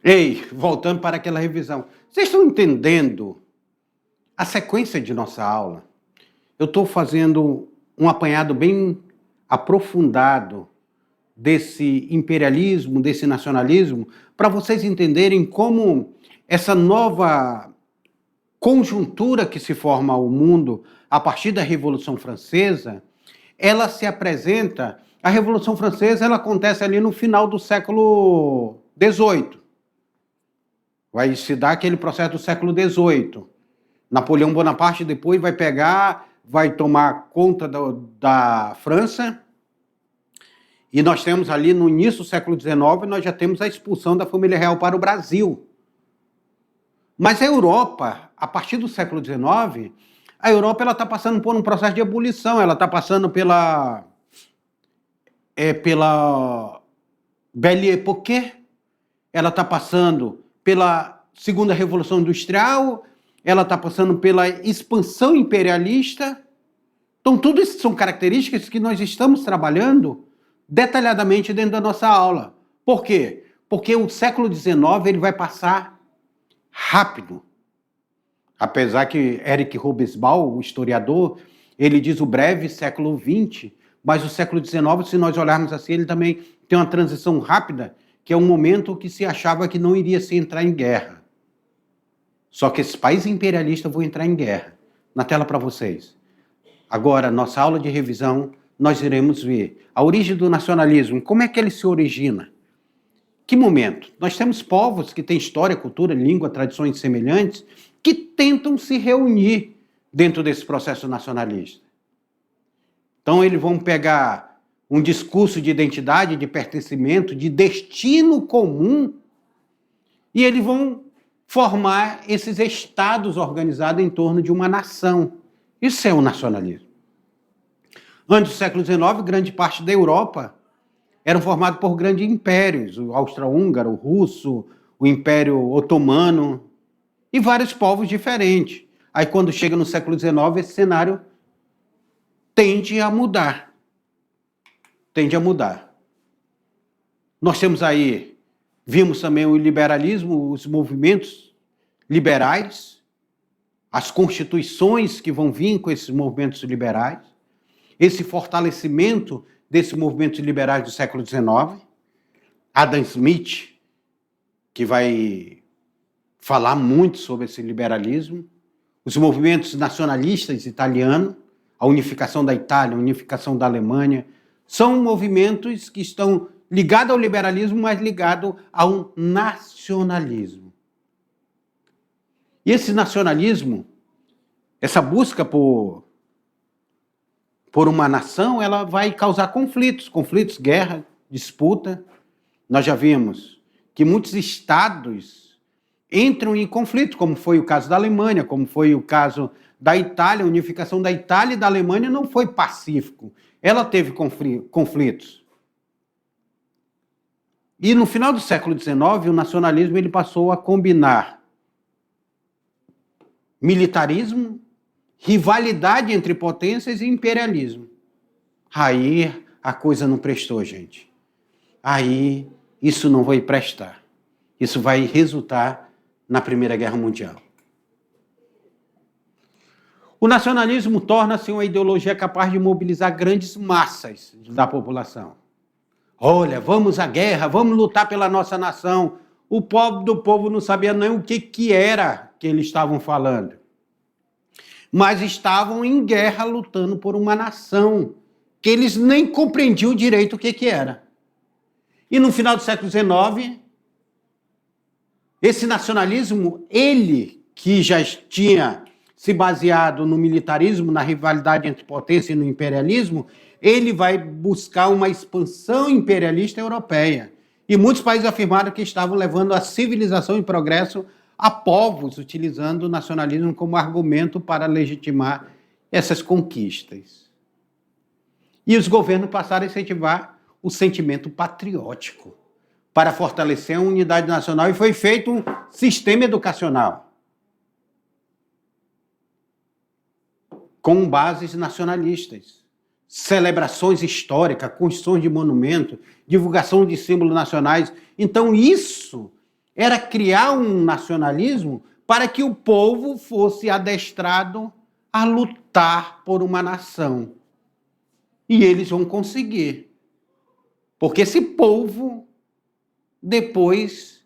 Ei, voltando para aquela revisão. Vocês estão entendendo a sequência de nossa aula? Eu estou fazendo um apanhado bem aprofundado desse imperialismo, desse nacionalismo, para vocês entenderem como essa nova conjuntura que se forma ao mundo a partir da Revolução Francesa, ela se apresenta. A Revolução Francesa ela acontece ali no final do século XVIII. Vai se dar aquele processo do século XVIII. Napoleão Bonaparte depois vai pegar, vai tomar conta da França, e nós temos ali no início do século XIX, nós já temos a expulsão da família real para o Brasil. Mas a Europa, a partir do século XIX, a Europa está passando por um processo de ebulição, ela está passando pela Belle Époque, ela está passando pela Segunda Revolução Industrial, ela está passando pela expansão imperialista. Então, tudo isso são características que nós estamos trabalhando detalhadamente dentro da nossa aula. Por quê? Porque o século XIX ele vai passar rápido. Apesar que Eric Hobsbawm, o historiador, ele diz o breve século XX, mas o século XIX, se nós olharmos assim, ele também tem uma transição rápida, que é um momento que se achava que não iria se entrar em guerra. Só que esses países imperialistas vão entrar em guerra. Na tela para vocês. Agora, nossa aula de revisão, nós iremos ver a origem do nacionalismo, como é que ele se origina. Que momento? Nós temos povos que têm história, cultura, língua, tradições semelhantes, que tentam se reunir dentro desse processo nacionalista. Então, eles vão pegar um discurso de identidade, de pertencimento, de destino comum, e eles vão formar esses estados organizados em torno de uma nação. Isso é o nacionalismo. Antes do século XIX, grande parte da Europa eram formados por grandes impérios, o austro-húngaro, o russo, o Império Otomano e vários povos diferentes. Aí quando chega no século XIX, esse cenário tende a mudar. Tende a mudar. Nós temos aí, vimos também o liberalismo, os movimentos liberais, as constituições que vão vir com esses movimentos liberais, esse fortalecimento desses movimentos liberais do século XIX, Adam Smith, que vai falar muito sobre esse liberalismo, os movimentos nacionalistas italianos, a unificação da Itália, a unificação da Alemanha, são movimentos que estão ligados ao liberalismo, mas ligados a um nacionalismo. E esse nacionalismo, essa busca por uma nação, ela vai causar conflitos, guerra, disputa. Nós já vimos que muitos estados entram em conflito, como foi o caso da Alemanha, como foi o caso da Itália. A unificação da Itália e da Alemanha não foi pacífico, ela teve conflitos. E no final do século XIX, o nacionalismo ele passou a combinar militarismo, rivalidade entre potências e imperialismo. Aí a coisa não prestou, gente. Aí isso não vai prestar. Isso vai resultar na Primeira Guerra Mundial. O nacionalismo torna-se uma ideologia capaz de mobilizar grandes massas da população. Olha, vamos à guerra, vamos lutar pela nossa nação. O pobre do povo não sabia nem o que era que eles estavam falando. Mas estavam em guerra lutando por uma nação que eles nem compreendiam direito o que era. E no final do século XIX, esse nacionalismo, ele que já tinha se baseado no militarismo, na rivalidade entre potência e no imperialismo, ele vai buscar uma expansão imperialista europeia. E muitos países afirmaram que estavam levando a civilização e progresso a povos, utilizando o nacionalismo como argumento para legitimar essas conquistas. E os governos passaram a incentivar o sentimento patriótico para fortalecer a unidade nacional, e foi feito um sistema educacional. com bases nacionalistas, celebrações históricas, construções de monumentos, divulgação de símbolos nacionais. Então isso era criar um nacionalismo para que o povo fosse adestrado a lutar por uma nação. E eles vão conseguir. Porque esse povo, depois,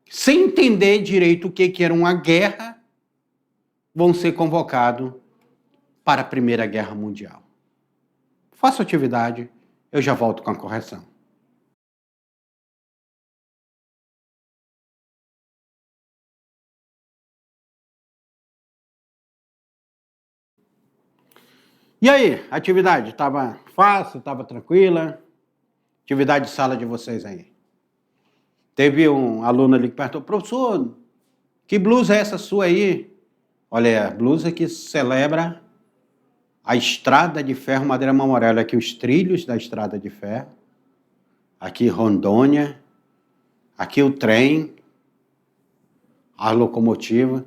sem entender direito o que era uma guerra, vão ser convocados para a Primeira Guerra Mundial. Faça atividade, eu já volto com a correção. E aí, atividade? Estava fácil, estava tranquila? Atividade de sala de vocês aí. Teve um aluno ali que perguntou, professor, que blusa é essa sua aí? Olha, é a blusa que celebra a Estrada de Ferro Madeira Memorial. Olha aqui os trilhos da Estrada de Ferro. Aqui Rondônia. Aqui o trem. A locomotiva.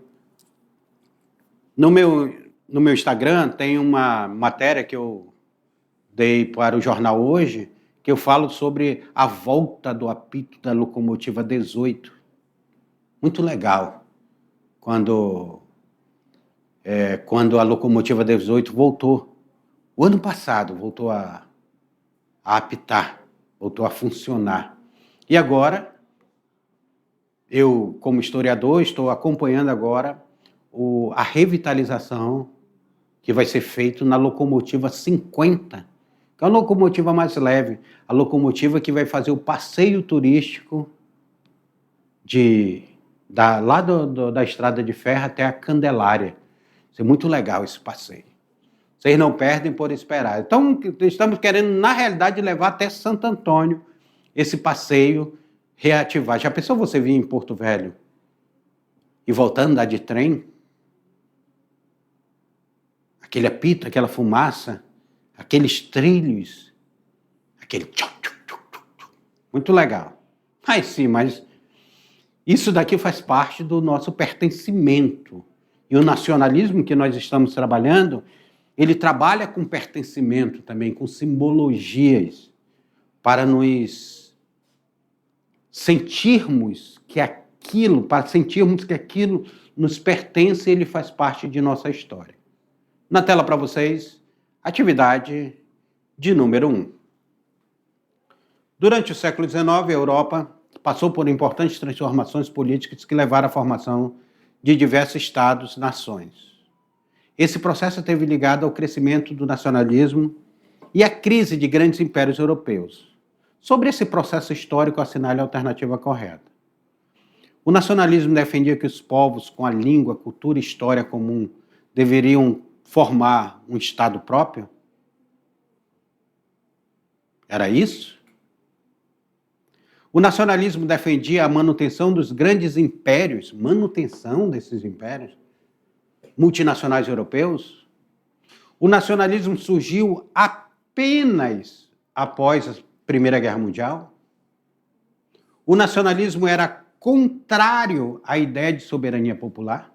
No meu Instagram tem uma matéria que eu dei para o jornal hoje, que eu falo sobre a volta do apito da locomotiva 18. Muito legal. Quando a locomotiva 18 voltou. O ano passado voltou a apitar, voltou a funcionar. E agora, eu, como historiador, estou acompanhando agora a revitalização que vai ser feita na locomotiva 50, que é a locomotiva mais leve, a locomotiva que vai fazer o passeio turístico lá da Estrada de Ferro até a Candelária. Isso é muito legal, esse passeio. Vocês não perdem por esperar. Então, estamos querendo, na realidade, levar até Santo Antônio esse passeio, reativar. Já pensou você vir em Porto Velho e voltando a andar de trem? Aquele apito, aquela fumaça, aqueles trilhos, aquele tchau, tchau, tchau, tchau. Muito legal. Mas sim, mas isso daqui faz parte do nosso pertencimento. E o nacionalismo que nós estamos trabalhando, ele trabalha com pertencimento também, com simbologias, para nos sentirmos que aquilo nos pertence, ele faz parte de nossa história. Na tela para vocês, atividade de número 1. Durante o século XIX, a Europa passou por importantes transformações políticas que levaram à formação de diversos estados-nações. Esse processo esteve ligado ao crescimento do nacionalismo e à crise de grandes impérios europeus. Sobre esse processo histórico, assinale a alternativa correta. O nacionalismo defendia que os povos com a língua, cultura e história comum deveriam formar um estado próprio? Era isso? O nacionalismo defendia a manutenção dos grandes impérios, manutenção desses impérios multinacionais europeus? O nacionalismo surgiu apenas após a Primeira Guerra Mundial? O nacionalismo era contrário à ideia de soberania popular?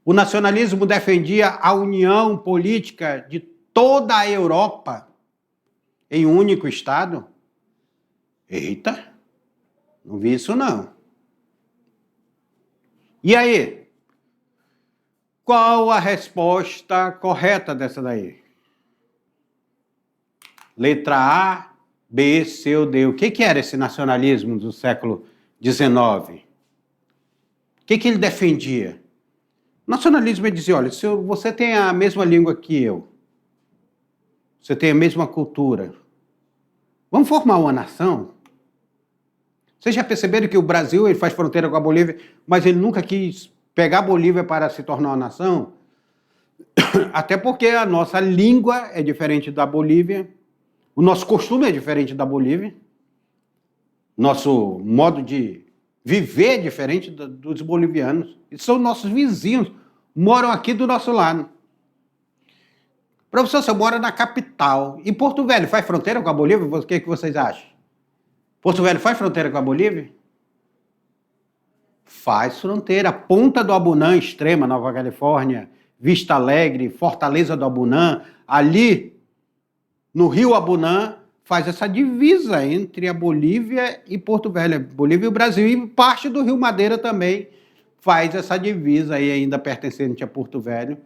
O nacionalismo defendia a união política de toda a Europa em um único Estado? Eita, não vi isso não. E aí? Qual a resposta correta dessa daí? Letra A, B, C ou D. O que era esse nacionalismo do século XIX? O que ele defendia? O nacionalismo dizia, olha, se você tem a mesma língua que eu, você tem a mesma cultura, vamos formar uma nação? Vocês já perceberam que o Brasil ele faz fronteira com a Bolívia, mas ele nunca quis pegar a Bolívia para se tornar uma nação? Até porque a nossa língua é diferente da Bolívia, o nosso costume é diferente da Bolívia, nosso modo de viver é diferente dos bolivianos. Eles são nossos vizinhos, moram aqui do nosso lado. Professor, você mora na capital. E Porto Velho faz fronteira com a Bolívia? O que vocês acham? Porto Velho faz fronteira com a Bolívia? Faz fronteira. A Ponta do Abunã, Extrema, Nova Califórnia, Vista Alegre, Fortaleza do Abunã, ali no rio Abunã, faz essa divisa entre a Bolívia e Porto Velho, Bolívia e o Brasil, e parte do Rio Madeira também faz essa divisa aí ainda pertencente a Porto Velho.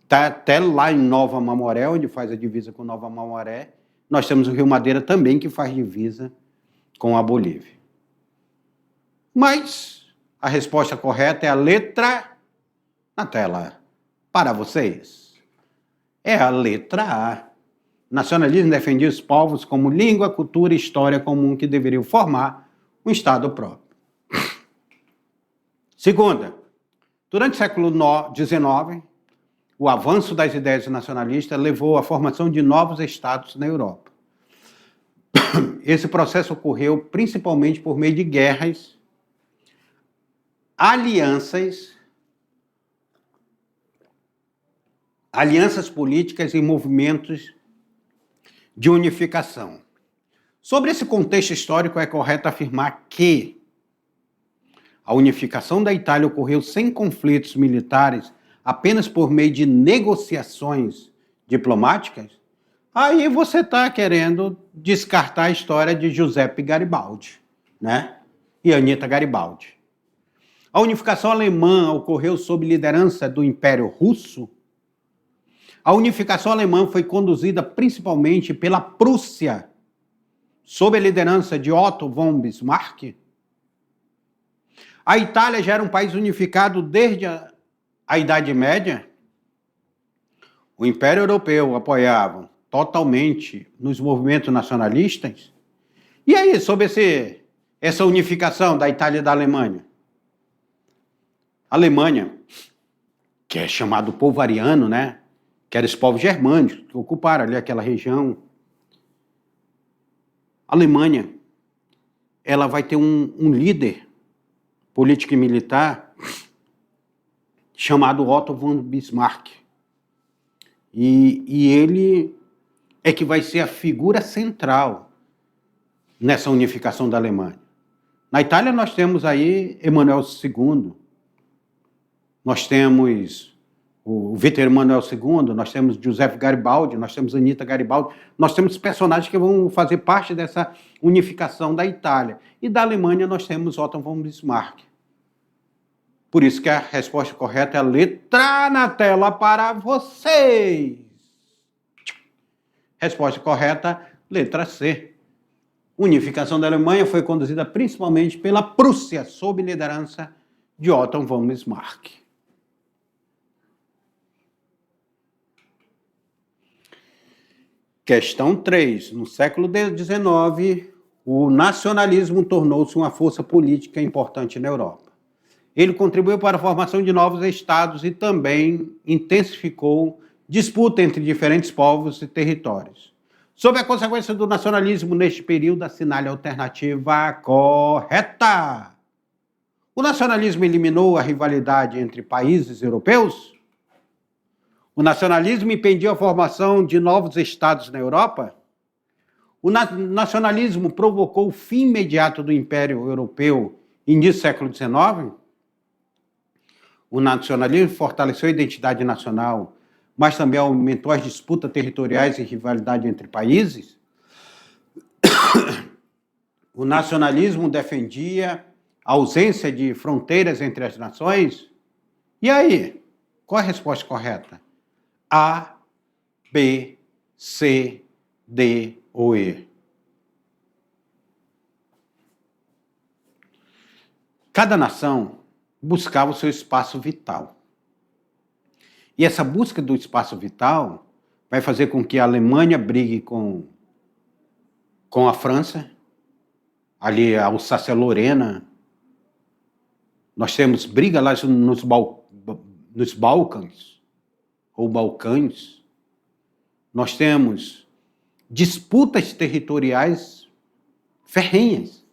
Tá até lá em Nova Mamoré, onde faz a divisa com Nova Mamoré, nós temos o Rio Madeira também que faz divisa com a Bolívia. Mas a resposta correta é a letra na tela para vocês. É a letra A. Nacionalismo defendia os povos como língua, cultura e história comum que deveriam formar um Estado próprio. Segunda, durante o século XIX, o avanço das ideias nacionalistas levou à formação de novos estados na Europa. Esse processo ocorreu principalmente por meio de guerras, alianças políticas e movimentos de unificação. Sobre esse contexto histórico, é correto afirmar que a unificação da Itália ocorreu sem conflitos militares, apenas por meio de negociações diplomáticas. Aí você está querendo descartar a história de Giuseppe Garibaldi, né? E Anita Garibaldi. A unificação alemã ocorreu sob liderança do Império Russo. A unificação alemã foi conduzida principalmente pela Prússia, sob a liderança de Otto von Bismarck. A Itália já era um país unificado desde a Idade Média. O Império Europeu apoiava totalmente nos movimentos nacionalistas. E aí, sobre essa unificação da Itália e da Alemanha? A Alemanha, que é chamado povo ariano, né? Que eram os povos germânicos que ocuparam ali aquela região. A Alemanha, ela vai ter um líder político e militar chamado Otto von Bismarck. E ele é que vai ser a figura central nessa unificação da Alemanha. Na Itália nós temos aí Emanuel II, nós temos o Vítor Emanuel II, nós temos Giuseppe Garibaldi, nós temos Anita Garibaldi, nós temos personagens que vão fazer parte dessa unificação da Itália. E da Alemanha nós temos Otto von Bismarck. Por isso que a resposta correta é a letra na tela para vocês. Resposta correta, letra C. Unificação da Alemanha foi conduzida principalmente pela Prússia, sob liderança de Otto von Bismarck. Questão 3. No século XIX, o nacionalismo tornou-se uma força política importante na Europa. Ele contribuiu para a formação de novos estados e também intensificou disputa entre diferentes povos e territórios. Sob a consequência do nacionalismo neste período, assinale a alternativa correta. O nacionalismo eliminou a rivalidade entre países europeus? O nacionalismo impediu a formação de novos estados na Europa? O nacionalismo provocou o fim imediato do Império Europeu início do século XIX? O nacionalismo fortaleceu a identidade nacional, mas também aumentou as disputas territoriais e rivalidade entre países? O nacionalismo defendia a ausência de fronteiras entre as nações? E aí, qual é a resposta correta? A, B, C, D ou E? Cada nação buscava o seu espaço vital. E essa busca do espaço vital vai fazer com que a Alemanha brigue com a França, ali a Alsácia-Lorena. Nós temos briga lá nos Balcãs, ou Balcãs. Nós temos disputas territoriais ferrenhas.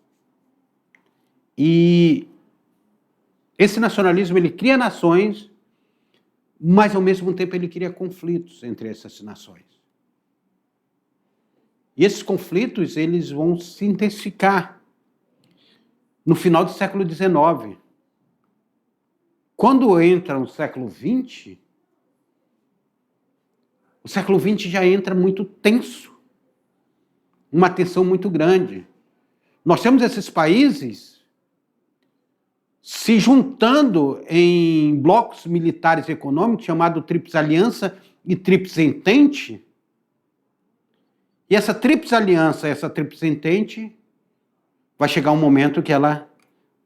E esse nacionalismo, ele cria nações, mas ao mesmo tempo ele cria conflitos entre essas nações. E esses conflitos, eles vão se intensificar no final do século XIX. Quando entra no século XX, O século XX já entra muito tenso, uma tensão muito grande. Nós temos esses países se juntando em blocos militares e econômicos, chamado Tríplice Aliança e Tríplice Entente. E essa Tríplice Aliança, essa Tríplice Entente, vai chegar um momento que ela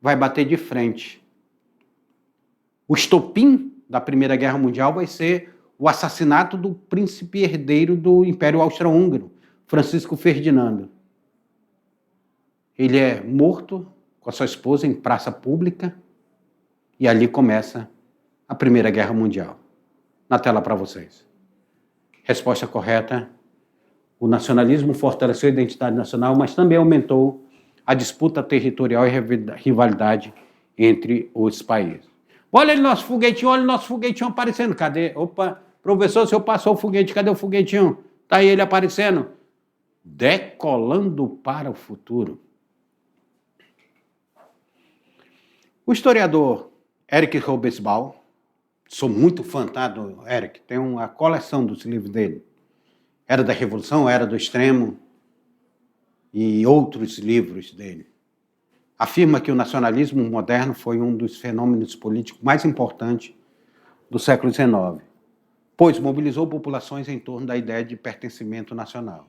vai bater de frente. O estopim da Primeira Guerra Mundial vai ser o assassinato do príncipe herdeiro do Império Austro-Húngaro, Francisco Ferdinando. Ele é morto com a sua esposa em praça pública e ali começa a Primeira Guerra Mundial. Na tela para vocês. Resposta correta: o nacionalismo fortaleceu a identidade nacional, mas também aumentou a disputa territorial e rivalidade entre os países. Olha nosso foguetinho aparecendo. Cadê? Opa, professor, o senhor passou o foguete, cadê o foguetinho? Tá aí ele aparecendo. Decolando para o futuro. O historiador Eric Hobsbawm, sou muito fã, tá, do Eric, tem uma coleção dos livros dele. Era da Revolução, Era do Extremo e outros livros dele. Afirma que o nacionalismo moderno foi um dos fenômenos políticos mais importantes do século XIX, pois mobilizou populações em torno da ideia de pertencimento nacional.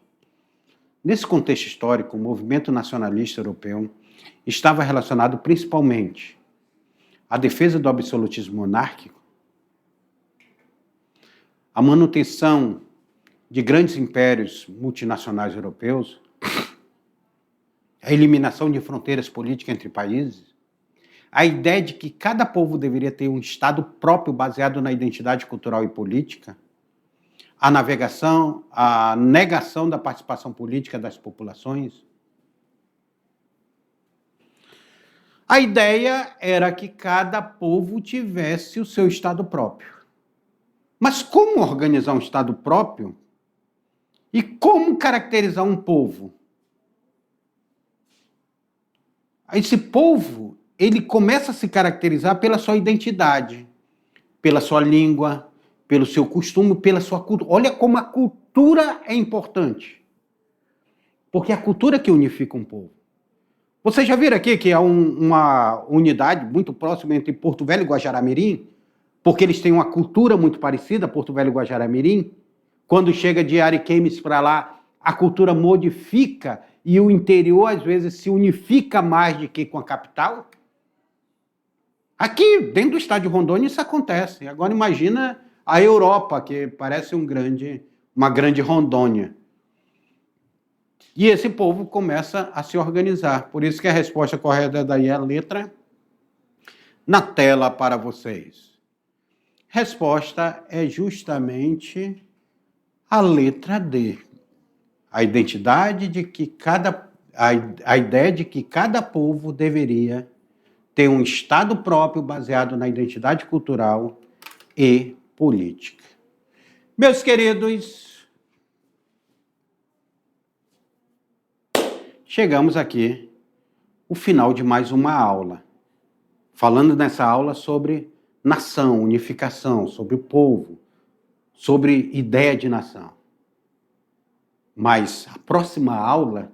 Nesse contexto histórico, o movimento nacionalista europeu estava relacionado principalmente à defesa do absolutismo monárquico, à manutenção de grandes impérios multinacionais europeus, a eliminação de fronteiras políticas entre países, a ideia de que cada povo deveria ter um Estado próprio baseado na identidade cultural e política, a negação da participação política das populações. A ideia era que cada povo tivesse o seu Estado próprio. Mas como organizar um Estado próprio? E como caracterizar um povo? Esse povo, ele começa a se caracterizar pela sua identidade, pela sua língua, pelo seu costume, pela sua cultura. Olha como a cultura é importante. Porque é a cultura que unifica um povo. Vocês já viram aqui que há uma unidade muito próxima entre Porto Velho e Guajará-Mirim? Porque eles têm uma cultura muito parecida, Porto Velho e Guajará-Mirim. Quando chega de Ariquemes para lá, a cultura modifica e o interior, às vezes, se unifica mais do que com a capital. Aqui, dentro do estado de Rondônia, isso acontece. Agora imagina a Europa, que parece uma grande Rondônia. E esse povo começa a se organizar. Por isso que a resposta correta daí é a letra na tela para vocês. Resposta é justamente a letra D. A identidade de que a ideia de que cada povo deveria ter um Estado próprio baseado na identidade cultural e política. Meus queridos, chegamos aqui ao final de mais uma aula. Falando nessa aula sobre nação, unificação, sobre o povo, sobre ideia de nação. Mas a próxima aula,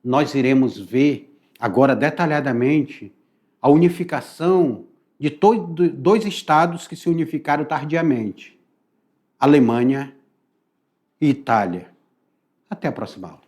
nós iremos ver agora detalhadamente a unificação de dois estados que se unificaram tardiamente, Alemanha e Itália. Até a próxima aula.